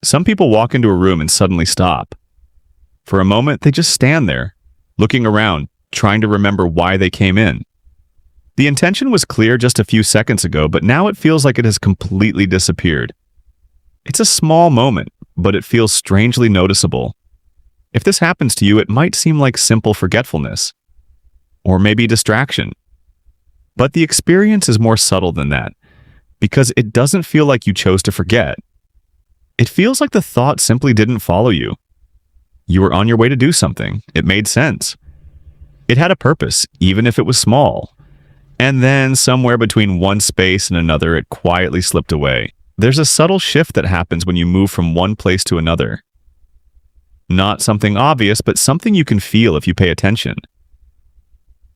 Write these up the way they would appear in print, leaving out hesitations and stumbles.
Some people walk into a room and suddenly stop. For a moment, they just stand there, looking around, trying to remember why they came in. The intention was clear just a few seconds ago, but now it feels like it has completely disappeared. It's a small moment, but it feels strangely noticeable. If this happens to you, it might seem like simple forgetfulness, or maybe distraction. But the experience is more subtle than that, because it doesn't feel like you chose to forget. It feels like the thought simply didn't follow you. You were on your way to do something. It made sense. It had a purpose, even if it was small. And then, somewhere between one space and another, it quietly slipped away. There's a subtle shift that happens when you move from one place to another. Not something obvious, but something you can feel if you pay attention.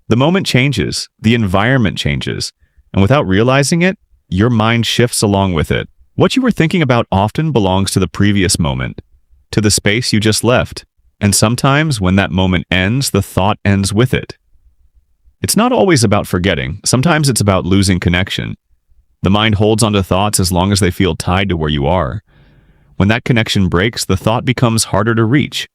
The moment changes, the environment changes, and without realizing it, your mind shifts along with it. What you were thinking about often belongs to the previous moment, to the space you just left, and sometimes when that moment ends, the thought ends with it. It's not always about forgetting. Sometimes it's about losing connection. The mind holds onto thoughts as long as they feel tied to where you are. When that connection breaks, the thought becomes harder to reach.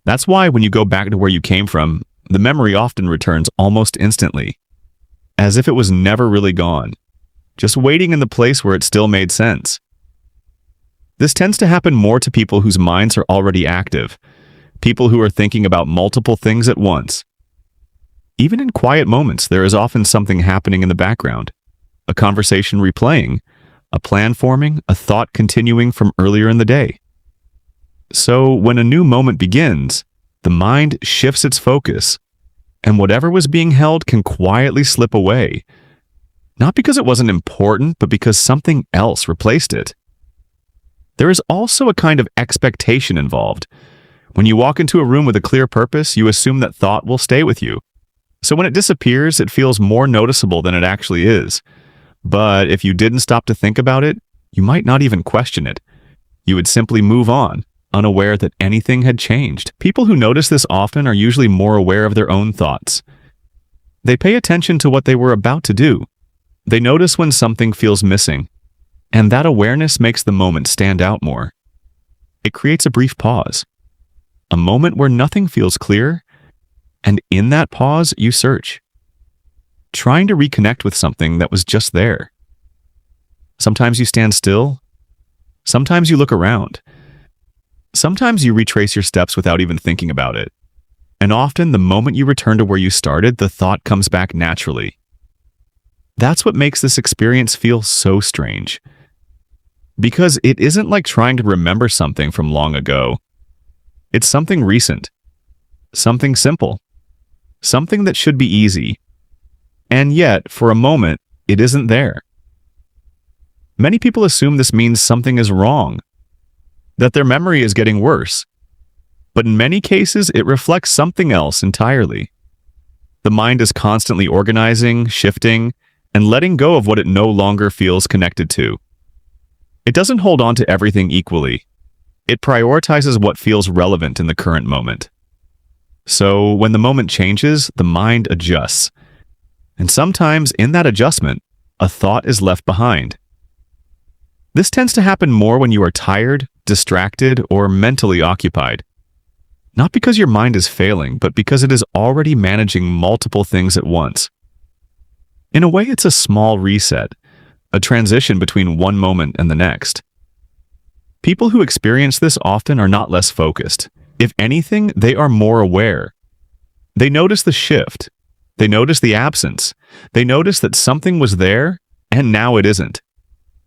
That's why when you go back to where you came from, the memory often returns almost instantly, as if it was never really gone, just waiting in the place where it still made sense. This tends to happen more to people whose minds are already active, people who are thinking about multiple things at once. Even in quiet moments, there is often something happening in the background, a conversation replaying, a plan forming, a thought continuing from earlier in the day. So when a new moment begins, the mind shifts its focus, and whatever was being held can quietly slip away, not because it wasn't important, but because something else replaced it. There is also a kind of expectation involved. When you walk into a room with a clear purpose, you assume that thought will stay with you. So when it disappears, it feels more noticeable than it actually is. But if you didn't stop to think about it, you might not even question it. You would simply move on, unaware that anything had changed. People who notice this often are usually more aware of their own thoughts. They pay attention to what they were about to do. They notice when something feels missing, and that awareness makes the moment stand out more. It creates a brief pause, a moment where nothing feels clear, and in that pause, you search, trying to reconnect with something that was just there. Sometimes you stand still. Sometimes you look around. Sometimes you retrace your steps without even thinking about it. And often, the moment you return to where you started, the thought comes back naturally. That's what makes this experience feel so strange. Because it isn't like trying to remember something from long ago. It's something recent, something simple, something that should be easy. And yet, for a moment, it isn't there. Many people assume this means something is wrong, that their memory is getting worse. But in many cases, it reflects something else entirely. The mind is constantly organizing, shifting, and letting go of what it no longer feels connected to. It doesn't hold on to everything equally. It prioritizes what feels relevant in the current moment. So when the moment changes, the mind adjusts. And sometimes in that adjustment, a thought is left behind. This tends to happen more when you are tired, distracted, or mentally occupied. Not because your mind is failing, but because it is already managing multiple things at once. In a way, it's a small reset, a transition between one moment and the next. People who experience this often are not less focused. If anything, they are more aware. They notice the shift. They notice the absence. They notice that something was there, and now it isn't.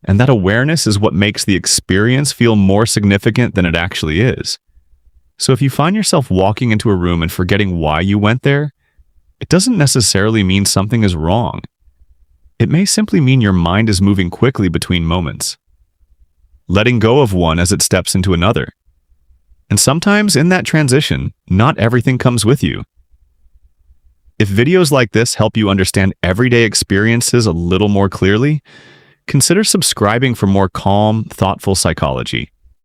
And that awareness is what makes the experience feel more significant than it actually is. So if you find yourself walking into a room and forgetting why you went there, it doesn't necessarily mean something is wrong. It may simply mean your mind is moving quickly between moments, letting go of one as it steps into another. And sometimes in that transition, not everything comes with you. If videos like this help you understand everyday experiences a little more clearly, consider subscribing for more calm, thoughtful psychology.